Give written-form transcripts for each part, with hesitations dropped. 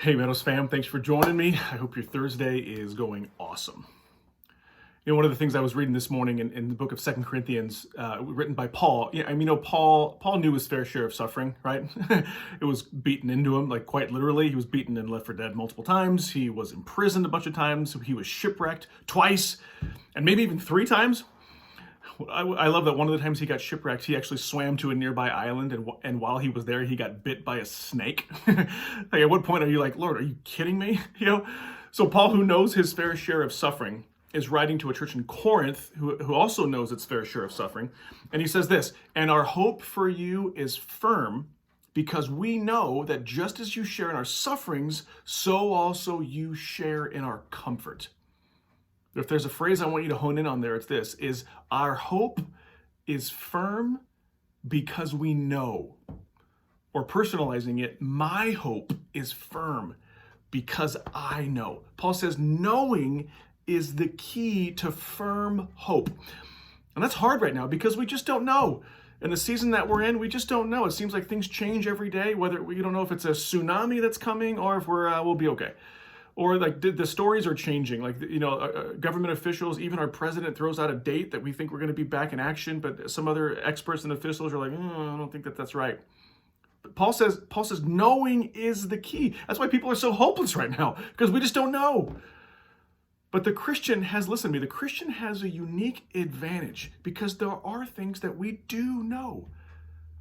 Hey Meadows fam, thanks for joining me. I hope your Thursday is going awesome. One of the things I was reading this morning in the book of Second Corinthians, written by Paul. Paul knew his fair share of suffering, right? It was beaten into him, like quite literally. He was beaten and left for dead multiple times. He was imprisoned a bunch of times. He was shipwrecked twice, and maybe even three times. I love that one of the times he got shipwrecked, he actually swam to a nearby island, and while he was there, he got bit by a snake. Like, at what point are you like, Lord, are you kidding me? So Paul, who knows his fair share of suffering, is writing to a church in Corinth who also knows its fair share of suffering. And he says this, and our hope for you is firm because we know that just as you share in our sufferings, so also you share in our comfort. If there's a phrase I want you to hone in on there, it's this, is our hope is firm because we know. Or personalizing it, my hope is firm because I know. Paul says knowing is the key to firm hope. And that's hard right now because we just don't know. In the season that we're in, we just don't know. It seems like things change every day, whether we don't know if it's a tsunami that's coming or if we'll be okay. Or like the stories are changing, like, government officials, even our president throws out a date that we think we're going to be back in action, but some other experts and officials are like, I don't think that's right. But Paul says knowing is the key. That's why people are so hopeless right now, because we just don't know. But the Christian has a unique advantage because there are things that we do know.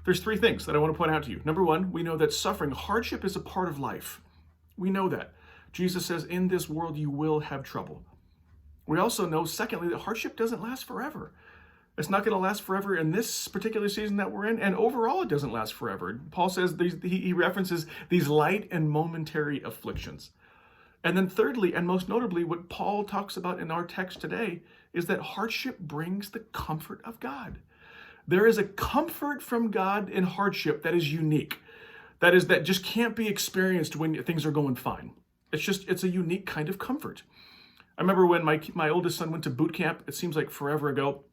There's three things that I want to point out to you. Number one, we know that suffering, hardship is a part of life. We know that. Jesus says, in this world you will have trouble. We also know, secondly, that hardship doesn't last forever. It's not going to last forever in this particular season that we're in, and overall it doesn't last forever. Paul says, he references these light and momentary afflictions. And then thirdly, and most notably, what Paul talks about in our text today is that hardship brings the comfort of God. There is a comfort from God in hardship that is unique. That just can't be experienced when things are going fine. It's a unique kind of comfort. I remember when my oldest son went to boot camp. It seems like forever ago.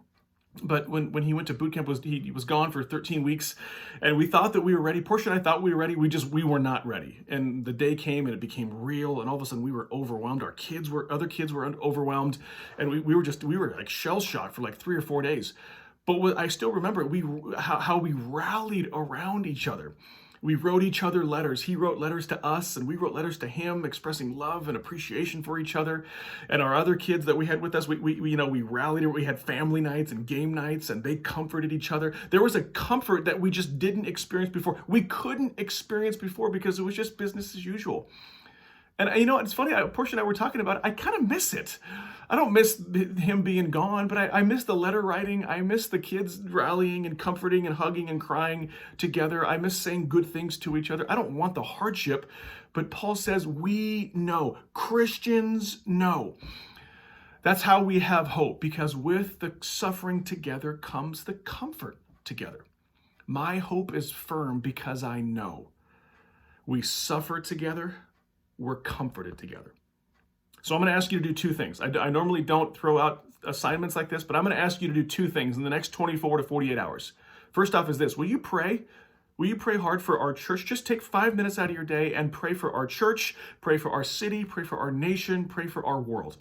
But when he went to boot camp, he was gone for 13 weeks, and we thought that we were ready. Portia and I thought we were ready. We were not ready. And the day came, and it became real. And all of a sudden, we were overwhelmed. Other kids were overwhelmed, and we were like shell shocked for like 3 or 4 days. But I still remember how we rallied around each other. We wrote each other letters. He wrote letters to us, and we wrote letters to him, expressing love and appreciation for each other. And our other kids that we had with us, we rallied. We had family nights and game nights, and they comforted each other. There was a comfort that we just didn't experience before. We couldn't experience before because it was just business as usual. And it's funny, Portia and I were talking about it. I kind of miss it. I don't miss him being gone, but I miss the letter writing. I miss the kids rallying and comforting and hugging and crying together. I miss saying good things to each other. I don't want the hardship, but Paul says we know. Christians know. That's how we have hope, because with the suffering together comes the comfort together. My hope is firm because I know. We suffer together. We're comforted together. So I'm going to ask you to do two things. I normally don't throw out assignments like this, but I'm going to ask you to do two things in the next 24 to 48 hours. First off is this. Will you pray? Will you pray hard for our church? Just take 5 minutes out of your day and pray for our church, pray for our city, pray for our nation, pray for our world.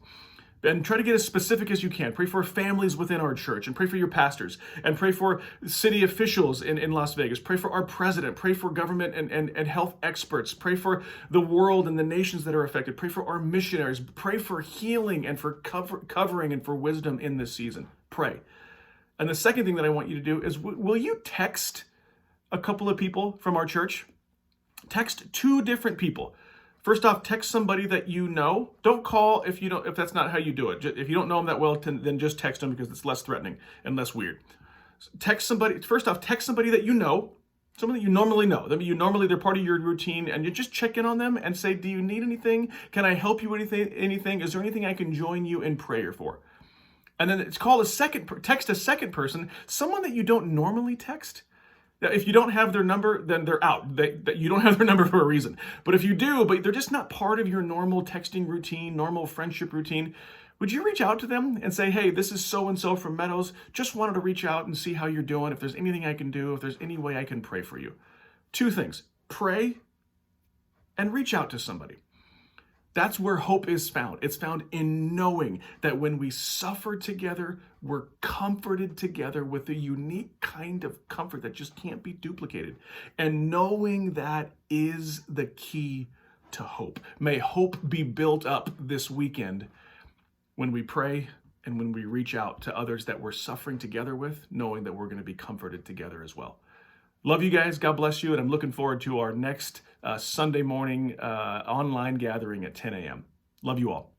And try to get as specific as you can. Pray for families within our church, and pray for your pastors, and pray for city officials in Las Vegas. Pray for our president. Pray for government and health experts. Pray for the world and the nations that are affected. Pray for our missionaries. Pray for healing and for covering and for wisdom in this season. Pray. And the second thing that I want you to do is, will you text a couple of people from our church? Text 2 different people. First off, text somebody that you know. Don't call if that's not how you do it. If you don't know them that well, then just text them because it's less threatening and less weird. First off, text somebody that you know, somebody that you normally know. They're part of your routine, and you just check in on them and say, do you need anything? Can I help you with anything? Is there anything I can join you in prayer for? And then text a second person, someone that you don't normally text. Now, if you don't have their number, then they're out. You don't have their number for a reason. But if you do, but they're just not part of your normal texting routine, normal friendship routine, would you reach out to them and say, hey, this is so-and-so from Meadows. Just wanted to reach out and see how you're doing. If there's anything I can do, if there's any way I can pray for you. 2 things. Pray and reach out to somebody. That's where hope is found. It's found in knowing that when we suffer together, we're comforted together with a unique kind of comfort that just can't be duplicated. And knowing that is the key to hope. May hope be built up this weekend when we pray and when we reach out to others that we're suffering together with, knowing that we're going to be comforted together as well. Love you guys. God bless you. And I'm looking forward to our next Sunday morning online gathering at 10 a.m. Love you all.